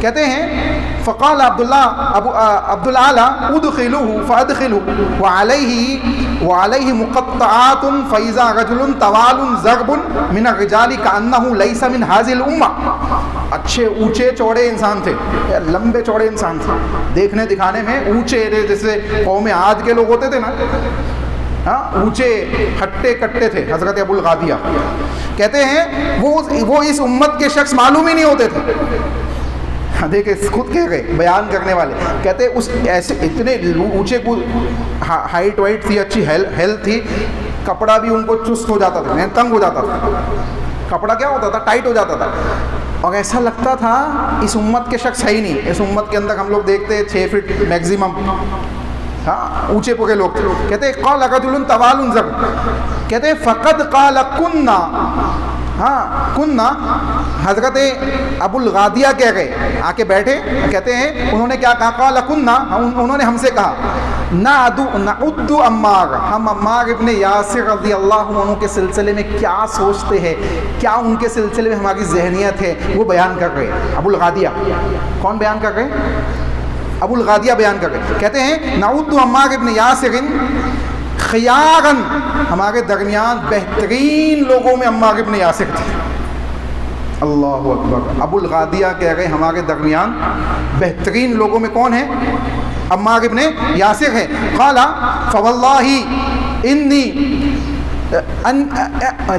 کہتے ہیں فقال عبد الاعلیٰ ادخلوه فادخلوه وعليه مقطعات فاذا رجل طوال ضرب من الرجال كانه ليس من هذه الامه. اچھے اونچے چوڑے انسان تھے، لمبے چوڑے انسان تھے، دیکھنے دکھانے میں اونچے، جیسے قوم عاد کے لوگ ہوتے تھے نا، ہاں اونچے ہٹے کٹے تھے حضرت ابو الغادیہ. کہتے ہیں وہ اس امت کے شخص معلوم ہی نہیں ہوتے تھے. دیکھیں خود کہہ گئے بیان کرنے والے، کہتے اس ایسے اتنے اونچے کو ہائٹ وائٹ تھی، اچھی ہیلتھ تھی، کپڑا بھی ان کو چست ہو جاتا تھا، تنگ ہو جاتا تھا، کپڑا کیا ہوتا تھا، ٹائٹ ہو جاتا تھا. اور ایسا لگتا تھا اس امت کے شخص ہے ہی نہیں. اس امت کے اندر ہم لوگ دیکھتے ہیں 6 فٹ میگزیمم، ہاں اونچے پوکے لوگ. کہتے ہیں قال رجل طوال ضرب، کہتے ہیں فقد قال كنا، ہاں کننا، حضرت ابو الغادیہ کہہ گئے، آ کے بیٹھے، کہتے ہیں انہوں نے کیا کہا، قال کننا، انہوں نے ہم سے کہا نعد عمار، ہم عمار ابن یاسر رضی اللہ عنہ کے سلسلے میں کیا سوچتے ہیں، کیا ان کے سلسلے میں ہماری ذہنیت ہے، وہ بیان کر رہے. ابو الغادیہ کون بیان کر رہے، ابو الغادیہ بیان کر رہے. کہتے ہیں نعد عمار ابن یاسر خیارن، ہمارے درمیان بہترین لوگوں میں عمار ابن یاسر تھے. اللہ اکبر. ابو الغادیہ کہہ رہے ہمارے درمیان بہترین لوگوں میں کون ہے، عمار ابن یاسر ہے. قال فواللہ انی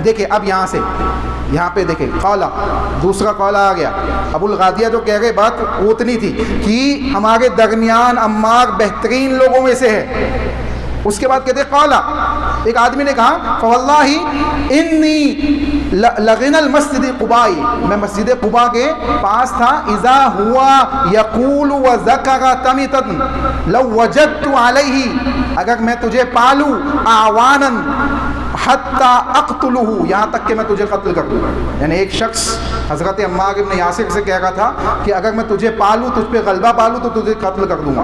دیکھیں اب یہاں سے یہاں پہ دیکھیں قالا، دوسرا قالا آ گیا. ابو الغادیہ جو کہہ گئے بات وہ اتنی تھی کہ ہمارے درمیان عمار بہترین لوگوں میں سے ہے. اس کے بعد کہتے قالا، ایک آدمی نے کہا فواللہ انی لغن المسجد قباء، میں مسجد قباء کے پاس تھا، اذا ہوا یقول وذکر تمتا لو وجدت علیہ، اگر میں تجھے پالوں اعوانا حتی اقتلہ، یہاں تک کہ میں تجھے قتل کر دوں. یعنی ایک شخص حضرت عمار ابن یاسر سے کہہ رہا تھا کہ اگر میں تجھے پالوں، تجھ پہ غلبہ پالوں تو تجھے قتل کر دوں گا،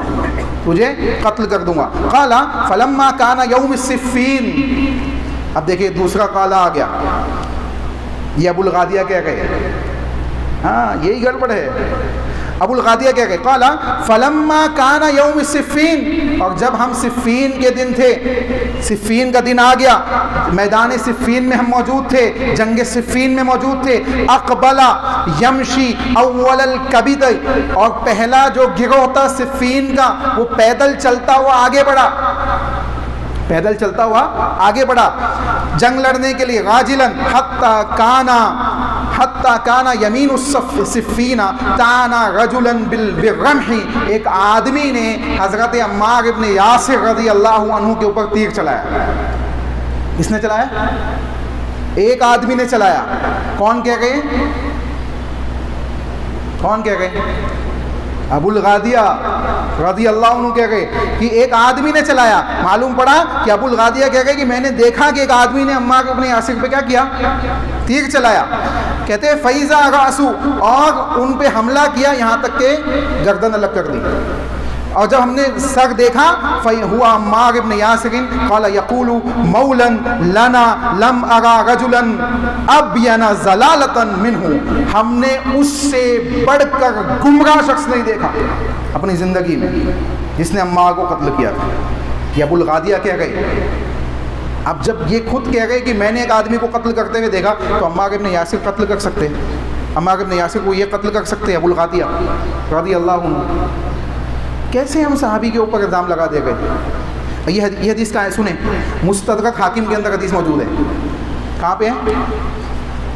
تجھے قتل کر دوں گا. قال فلما کان یوم الصفین، اب دیکھیں دوسرا قالا آ گیا، یہ ابو الغادیہ کہہ گئے، ہاں یہی گڑبڑ ہے. ابو الغادیہ کہہ گئے قال فلما کان یوم الصفین، اور جب ہم صفین کے دن تھے، صفین کا دن آ گیا، میدان صفین میں ہم موجود تھے، جنگ صفین میں موجود تھے. اقبل یمشی اول الکبد، اور پہلا جو گروہ تھا صفین کا وہ پیدل چلتا ہوا آگے بڑھا. پیدل چلتا ہوا آگے بڑھا جنگ لڑنے کے لیے. غاجلن حتی کانا یمین الصفین تانا رجلن بالرمح. ایک آدمی نے حضرت عمار ابن یاسر رضی اللہ عنہ کے اوپر تیر چلایا. کس نے چلایا؟ ایک آدمی نے چلایا. کون کہہ گئے؟ کون کہہ گئے؟ ابو الغادیہ رضی اللہ عنہ کہہ گئے کہ ایک آدمی نے چلایا. معلوم پڑا کہ ابو الغادیہ کہہ گئے کہ میں نے دیکھا کہ ایک آدمی نے عمار ابن یاسر پہ کیا کیا؟ تیر چلایا. کہتے ہیں فیضا راسو، اور ان پہ حملہ کیا یہاں تک کہ گردن الگ کر دی. اور جب ہم نے سر دیکھا فَهُوَ عَمَّارُ بْنُ يَاسِرٍ قَالَ يَقُولُ مَوْلًا لَنَا لَمْ أَرَى رَجُلًا أَبْيَنَ ضَلَالَةً مِنْهُ. ہم نے اس سے بڑھ کر گمراہ شخص نہیں دیکھا اپنی زندگی میں جس نے عمار کو قتل کیا تھا. یہ ابو الغادیہ کہہ گئے. اب جب یہ خود کہہ گئے کہ میں نے ایک آدمی کو قتل کرتے ہوئے دیکھا تو عمار ابن یاسر قتل کر سکتے ہیں؟ عمار ابن یاسر کو یہ قتل کر سکتے ہیں ابو الغادیہ رضی اللہ عنہ؟ کیسے ہم صحابی کے اوپر الزام لگا دے گئے؟ یہ حدیث کا ہے، سنیں. مستدرک حاکم کے اندر حدیث موجود ہے. کہاں پہ ہے؟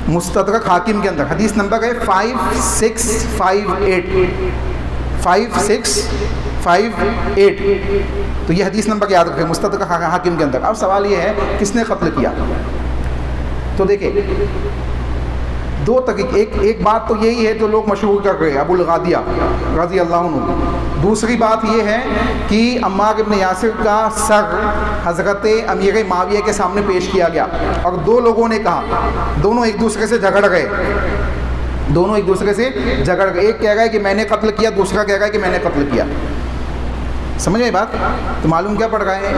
مستدرک حاکم کے اندر. حدیث نمبر ہے 5658. 5658. تو یہ حدیث نمبر یاد رکھیں مستدرک حاکم کے اندر. اب سوال یہ ہے کس نے قتل کیا؟ تو دیکھیں دو طریقے. ایک بات تو یہی ہے جو لوگ مشہور کر رہے ہیں ابو الغادیہ رضی اللہ عنہ. دوسری بات یہ ہے کہ عمار ابن یاسر کا سر حضرت امیر معاویہ کے سامنے پیش کیا گیا اور دو لوگوں نے کہا، دونوں ایک دوسرے سے جھگڑ گئے. ایک کہہ رہا ہے کہ میں نے قتل کیا، دوسرا کہہ رہا ہے کہ میں نے قتل کیا. سمجھ گئے بات؟ تو معلوم کیا پڑ رہا ہے؟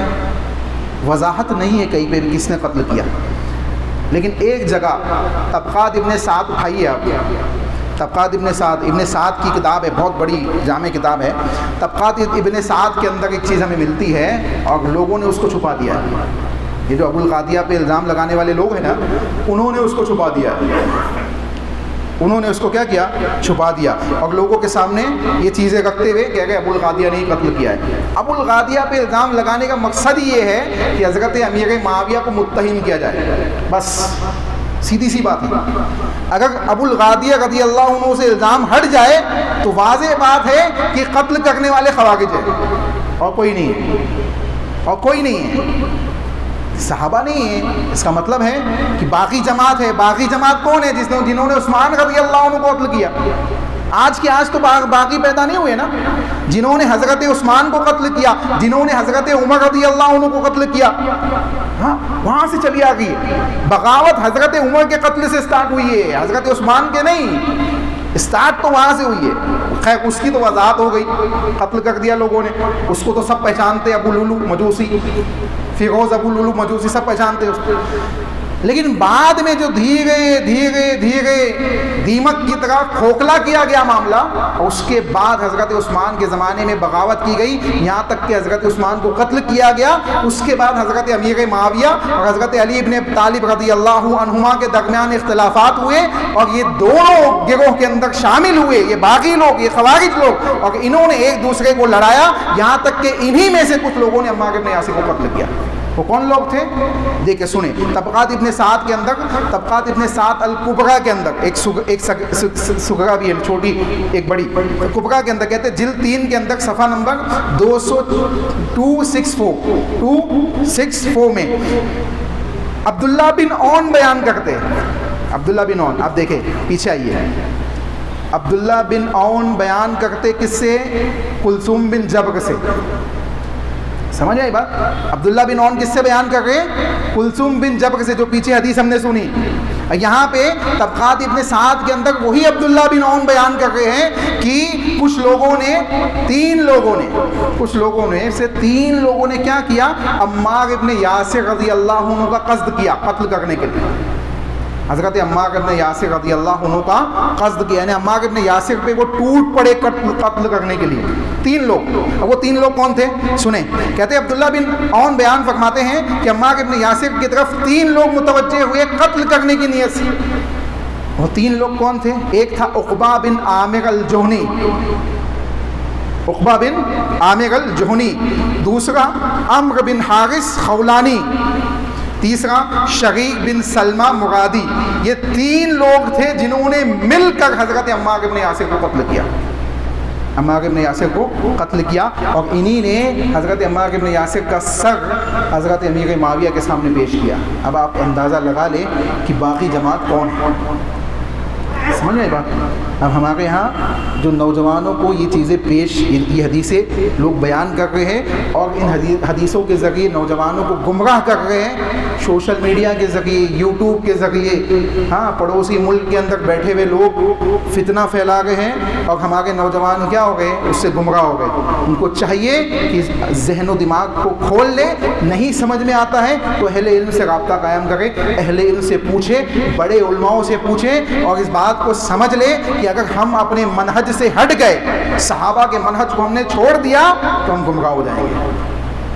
وضاحت نہیں ہے کہیں پہ بھی کس نے قتل کیا. لیکن ایک جگہ طبقات ابن سعد اٹھائیے آپ. طبقات ابن سعد کی کتاب ہے، بہت بڑی جامع کتاب ہے. طبقات ابن سعد کے اندر ایک چیز ہمیں ملتی ہے اور لوگوں نے اس کو چھپا دیا ہے. یہ جو ابو الغادیہ پہ الزام لگانے والے لوگ ہیں نا، انہوں نے اس کو چھپا دیا ہے. انہوں نے اس کو کیا کیا؟ چھپا دیا. اور لوگوں کے سامنے یہ چیزیں رکھتے ہوئے کہہ گئے ابو الغادیہ نے ہی قتل کیا ہے. ابو الغادیہ پہ الزام لگانے کا مقصد یہ ہے کہ حضرت امیر معاویہ کو متہم کیا جائے. بس سیدھی سی بات ہے. اگر ابو الغادیہ رضی اللہ عنہ سے الزام ہٹ جائے تو واضح بات ہے کہ قتل کرنے والے خوارج ہیں اور کوئی نہیں ہے. صحابہ نہیں ہے. اس کا مطلب ہے کہ باقی جماعت ہے. باقی جماعت کون ہے؟ جنہوں نے عثمان رضی اللہ عنہ کو قتل کیا. آج کے آج تو باقی پیدا نہیں ہوئے نا. جنہوں نے حضرت عثمان کو قتل کیا، جنہوں نے حضرت عمر رضی اللہ عنہ کو قتل کیا، ہاں وہاں سے چلی آ گئی. بغاوت حضرت عمر کے قتل سے سٹارٹ ہوئی ہے، حضرت عثمان کے نہیں. سٹارٹ تو وہاں سے ہوئی ہے. خیر اس کی تو وضاحت ہو گئی، قتل کر دیا لوگوں نے. اس کو تو سب پہچانتے، ابو لولو مجوسی، فیروز ابو لولو مجوسی، سب پہچانتے اس کو. لیکن بعد میں جو دھیرے دیمک کی طرح کھوکھلا کیا گیا معاملہ، اس کے بعد حضرت عثمان کے زمانے میں بغاوت کی گئی، یہاں تک کہ حضرت عثمان کو قتل کیا گیا. اس کے بعد حضرت امیر معاویہ اور حضرت علی ابن ابی طالب رضی اللہ عنہما کے درمیان اختلافات ہوئے اور یہ دونوں گروہ کے اندر شامل ہوئے، یہ باغی لوگ، یہ خوارج لوگ، اور انہوں نے ایک دوسرے کو لڑایا، یہاں تک کہ انہی میں سے کچھ لوگوں نے عمار ابن یاسر کو قتل کیا. وہ کون لوگ تھے؟ دیکھیں سنیں. طبقات ابن سعد کے اندر، طبقات ابن سعد الکبریٰ کے اندر ایک سغرا بھی ہے، چھوٹی ایک بڑی. کبریٰ کے اندر کہتے ہیں جلد 3 کے اندر صفحہ نمبر 264 میں عبداللہ بن عون بیان کرتے ہیں. عبداللہ بن عون، آپ دیکھیں پیچھے آئیے. عبداللہ بن عون بیان کرتے کس سے؟ کلثوم بن جبر سے. سمجھ آئی بات؟ عبداللہ بن عون کس سے بیان کر رہے ہیں؟ کلثوم بن جبر سے، جو پیچھے حدیث ہم نے سنی. یہاں پہ طبقات ابن سعد کے اندر وہی عبداللہ بن عون بیان کر رہے ہیں کہ کچھ لوگوں سے تین لوگوں نے کیا کیا؟ عمار ابن یاسر رضی اللہ عنہ کا قصد کیا قتل کرنے کے لیے. حضرت عمار ابن یاسر رضی اللہ عنہ کا قصد کیا، یعنی عمار ابن یاسر پہ وہ ٹوٹ پڑے قتل کرنے کے لیے. 3 لوگ. وہ 3 لوگ کون تھے؟ سنیں. کہتے ہیں عبداللہ بن عون بیان فرماتے ہیں کہ عمار ابن یاسر کی طرف 3 لوگ متوجہ ہوئے قتل کرنے کی نیت سے. وہ 3 لوگ کون تھے؟ ایک تھا عقبہ بن عامر الجہنی. عقبہ بن عامر الجہنی، دوسرا عمرو بن حارث خولانی، تیسرا شریک بن سلمہ مرادی۔ یہ 3 لوگ تھے جنہوں نے مل کر حضرت عمار بن یاسر کو قتل کیا، عمار بن یاسر کو قتل کیا، اور انہی نے حضرت عمار بن یاسر کا سر حضرت امیر معاویہ کے سامنے پیش کیا۔ اب آپ اندازہ لگا لیں کہ باقی جماعت کون ہے، سمجھ میں بات؟ اب ہمارے ہاں جو نوجوانوں کو یہ چیزیں یہ حدیثیں لوگ بیان کر رہے ہیں اور ان حدیثوں کے ذریعے نوجوانوں کو گمراہ کر رہے ہیں، سوشل میڈیا کے ذریعے، یوٹیوب کے ذریعے، ہاں پڑوسی ملک کے اندر بیٹھے ہوئے لوگ فتنہ پھیلا رہے ہیں، اور ہمارے نوجوان کیا ہو گئے؟ اس سے گمراہ ہو گئے۔ ان کو چاہیے کہ ذہن و دماغ کو کھول لے، نہیں سمجھ میں آتا ہے تو اہل علم سے رابطہ قائم کرے، اہل علم سے پوچھے، بڑے علماؤں سے پوچھے، اور اس بات کو سمجھ لے کہ اگر ہم اپنے منہج سے ہٹ گئے، صحابہ کے منہج کو ہم نے چھوڑ دیا تو ہم گمراہ ہو جائیں گے،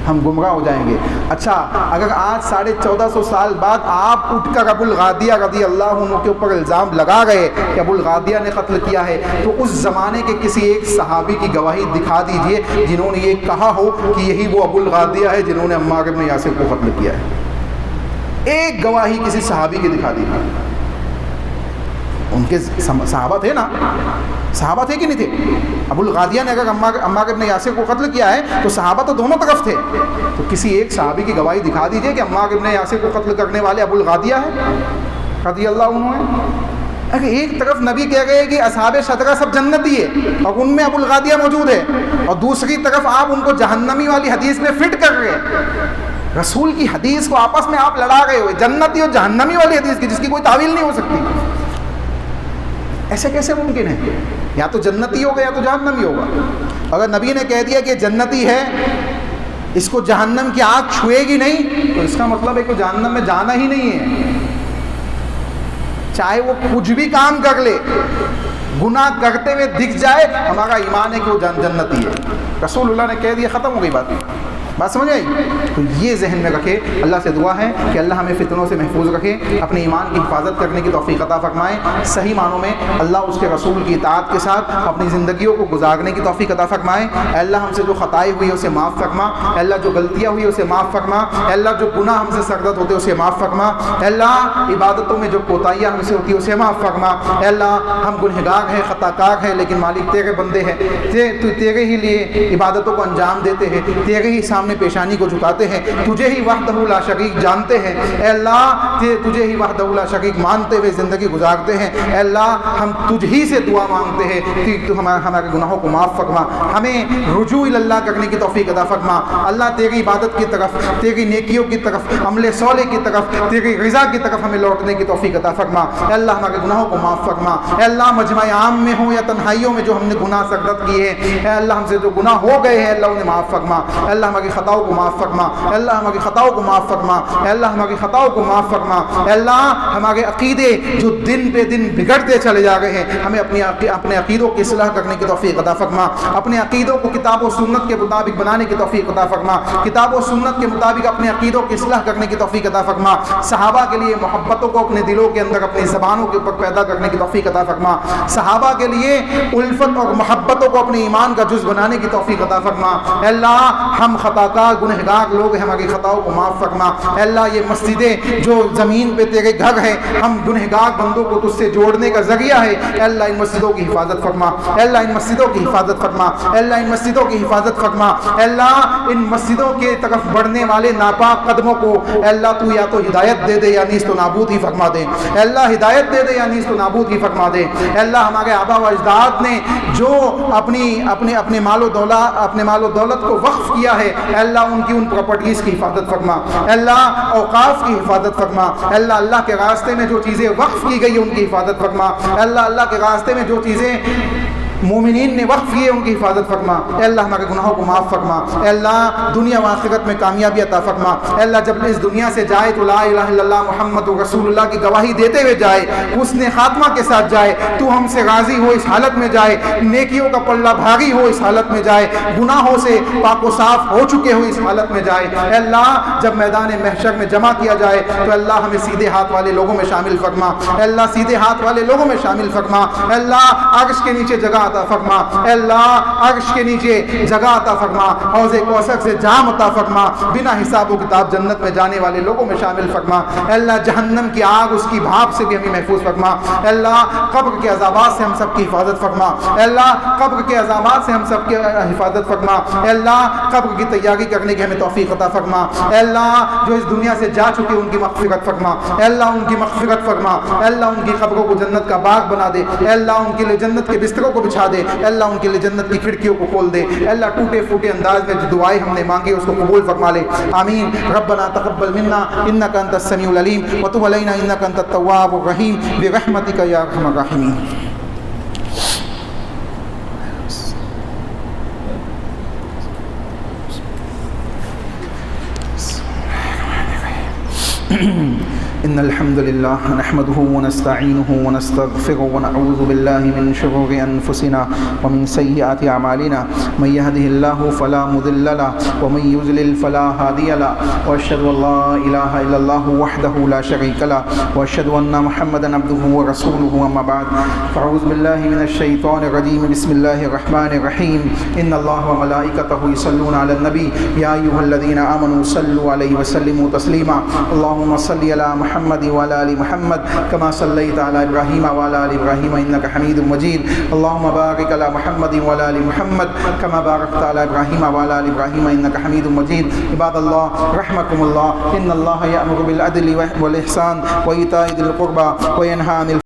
ہم گمراہ ہو جائیں گے۔ اچھا، اگر آج 1450 سال بعد آپ اٹھ کر ابو الغادیہ رضی اللہ عنہ کے اوپر الزام لگا گئے کہ ابو الغادیہ نے قتل کیا ہے، تو اس زمانے کے کسی ایک صحابی کی گواہی دکھا دیجئے جنہوں نے یہ کہا ہو کہ یہی وہ ابو الغادیہ ہے جنہوں نے عمار بن یاسر کو قتل کیا ہے۔ ایک گواہی کسی صحابی کی دکھا دیجیے۔ ان کے صحابہ تھے نا، صحابہ تھے کہ نہیں تھے؟ ابو الغادیہ نے اگر عمار بن یاسر کو قتل کیا ہے تو صحابہ تو دونوں طرف تھے، تو کسی ایک صحابی کی گواہی دکھا دیجئے کہ عمار بن یاسر کو قتل کرنے والے ابو الغادیہ ہے رضی اللہ عنہ ہے۔ اگر ایک طرف نبی کہہ گئے کہ اصحاب شجرہ سب جنتی ہے اور ان میں ابو الغادیہ موجود ہے، اور دوسری طرف آپ ان کو جہنمی والی حدیث میں فٹ کر رہے، رسول کی حدیث کو آپس میں آپ لڑا گئے ہوئے، جنتی اور جہنمی والی حدیث کی جس کی کوئی تعویل نہیں ہو سکتی، ایسے کیسے ممکن ہے؟ یا تو جنتی ہوگا یا تو جہنمی ہوگا۔ اگر نبی نے کہہ دیا کہ جنتی ہے، اس کو جہنم کی آگ چھوئے گی نہیں، تو اس کا مطلب ہے کہ جہنم میں جانا ہی نہیں ہے، چاہے وہ کچھ بھی کام کر لے، گناہ کرتے ہوئے دکھ جائے، ہمارا ایمان ہے کہ وہ جنتی ہے۔ رسول اللہ نے کہہ دیا، ختم ہو گئی بات سمجھ آئی؟ تو یہ ذہن میں رکھے۔ اللہ سے دعا ہے کہ اللہ ہمیں فتنوں سے محفوظ رکھے، اپنے ایمان کی حفاظت کرنے کی توفیق عطا فرمائے، صحیح معنوں میں اللہ اس کے رسول کی اطاعت کے ساتھ اپنی زندگیوں کو گزارنے کی توفیق عطا فرمائے۔ اے اللہ ہم سے جو خطائیں ہوئی اسے معاف فرما، اے اللہ جو غلطیاں ہوئی اسے معاف فرما، اے اللہ جو گناہ ہم سے سرزد ہوتے اسے معاف فرما، اے اللہ عبادتوں میں جو کوتاہیاں ہم سے ہوتی اسے معاف فرما، اے اللہ ہم گنہگار ہیں، خطا کار ہیں، لیکن مالک تیرے بندے ہیں، تو تیرے ہی لیے عبادتوں کو انجام دیتے ہیں، تیرے ہی سامنے پیشانی کو جھکاتے ہیں، تجھے ہی وحدہ لا شریک جانتے ہیں، اے اللہ تجھے ہی وحدہ لا شریک مانتے ہوئے زندگی گزارتے ہیں، اے اللہ ہم تجھ ہی سے دعا مانگتے ہیں کہ تو ہمارے گناہوں کو معاف فرما، ہمیں رجوع اللہ کرنے کی توفیق عطا فرما، اللہ تیری عبادت کی طرف، تیری نیکیوں کی طرف، عمل صالح کی طرف، تیری رضا کی طرف ہمیں لوٹنے کی توفیق عطا فرما، اے اللہ ہمارے گناہوں کو معاف فرما، اے اللہ مجمع عام میں ہوں یا تنہائیوں میں جو ہم نے گناہ سرزد کیے ہیں، اے اللہ ہم سے جو گناہ ہو گئے ہیں اللہ انہیں معاف فرما، اے اللہ ہماری خطاؤں کو معاف فرما، اے اللہ ہماری خطاؤں کو معاف فرما، اے اللہ ہماری خطاؤں کو معاف فرما، اے اللہ ہمارے عقیدے جو دن پہ دن بگڑتے چلے جا رہے ہیں ہمیں اپنے عقیدوں کی اصلاح کرنے کی توفیق عطا فرما، اپنے عقیدوں کو کتاب و سنت کے مطابق بنانے کی توفیق عطا فرما، کتاب و سنت کے مطابق اپنے عقیدوں کی اصلاح کرنے کی توفیق عطا فرما، صحابہ کے لیے محبتوں کو اپنے دلوں کے اندر اپنی زبانوں کے اوپر پیدا کرنے کی توفیق عطا فرما، صحابہ کے لیے الفت اور محبتوں کو اپنے ایمان کا جز بنانے کی توفیق عطا فرما، اے اللہ ہم خطا کار گنہگار لوگ ہیں، ہماری خطاؤں کو معاف فرما، اے اللہ یہ مسجدیں جو زمین پہ تیرے گھر ہیں، ہم گنہگار بندوں کو تجھ سے جوڑنے کا ذریعہ ہے، اے اللہ ان مسجدوں کی حفاظت فرما، اے اللہ ان مسجدوں کی حفاظت فرما، اے اللہ ان مسجدوں کی حفاظت فرما، اے اللہ ان مسجدوں کے طرف بڑھنے والے ناپاک قدموں کو اے اللہ تو یا تو ہدایت دے دے یا نیز تو نابود ہی فرما دے، اے اللہ ہدایت دے دے یا نیز تو نابود ہی فرما دے، اے اللہ ہمارے آبا و اجداد نے جو اپنے مال و دولت کو وقف کیا ہے، اے اللہ ان کی ان پراپرٹیز کی حفاظت فرما، اے اللہ اوقاف کی حفاظت فرما، اے اللہ اللہ کے راستے میں جو چیزیں وقف کی گئی ان کی حفاظت فرما، اے اللہ کے راستے میں جو چیزیں مومنین نے وقف کیے ان کی حفاظت فرما، اے اللہ ہمارے گناہوں کو معاف فرما، اے اللہ دنیا و آخرت میں کامیابی عطا فرما، اے اللہ جب اس دنیا سے جائے تو لا الہ الا اللہ محمد رسول اللہ کی گواہی دیتے ہوئے جائے، حسن خاتمہ کے ساتھ جائے، تو ہم سے راضی ہو اس حالت میں جائے، نیکیوں کا پلہ بھاری ہو اس حالت میں جائے، گناہوں سے پاک و صاف ہو چکے ہو اس حالت میں جائے، اے اللہ جب میدان محشر میں جمع کیا جائے تو اللہ ہمیں سیدھے ہاتھ والے لوگوں میں شامل فرما، اے اللہ سیدھے ہاتھ والے لوگوں میں شامل فرما، اے اللہ عرش کے نیچے جگہ عطا فرما، اے اللہ عرش کے نیچے جگہ عطا فرما، حوض کوثر سے جام عطا فرما، بنا حساب و کتاب جنت میں جانے والے لوگوں میں شامل فرما، اے اللہ جہنم کی آگ اس کی بھاپ سے بھی ہمیں محفوظ فرما، اے اللہ قبر کے عذابات سے ہم سب کی حفاظت فرما، اے اللہ قبر کے عذابات سے ہم سب کی حفاظت فرما، اے اللہ قبر کی تیاری کرنے کی ہمیں توفیق عطا فرما، اے اللہ جو اس دنیا سے جا چکے ان کی مغفرت فرما، اے اللہ ان کی مغفرت فرما، اے اللہ ان کی قبروں کو جنت کا باغ بنا دے، اے اللہ ان کے لیے جنت کے بستروں کو بچھا دے، اے اللہ ان کے لیے جنت کی کھڑکیوں کو کھول دے، اے اللہ ٹوٹے پھوٹے انداز میں جو دعائیں ہم نے مانگی اس کو قبول فرما لے، آمین۔ ربنا تقبل منا انك انت السميع العليم وتب علينا انك انت التواب الرحيم برحمتك يا ارحم الراحمين۔ إن الحمد لله نحمده ونستعينه ونستغفره ونعوذ بالله من شرور أنفسنا ومن سيئات أعمالنا، من يهده الله فلا مضل له ومن يضلل فلا هادي له، وأشهد أن لا إله إلا الله وحده لا شريك له، وأشهد أن محمدا عبده ورسوله، أما بعد فأعوذ بالله من الشيطان الرجيم، بسم الله الرحمن الرحيم، إن الله وملائكته يصلون على النبي يا أيها الذين آمنوا صلوا عليه وسلموا تسليما، اللهم صل على محمد وعلى آل محمد كما صليت على إبراهيم وعلى آل إبراهيم إنك حميد مجيد، اللهم بارك على محمد وعلى آل محمد كما باركت على إبراهيم وعلى آل إبراهيم إنك حميد مجيد۔ عباد الله رحمكم الله، إن الله يأمر بالعدل والإحسان وإيتاء ذي القربى وينهى عن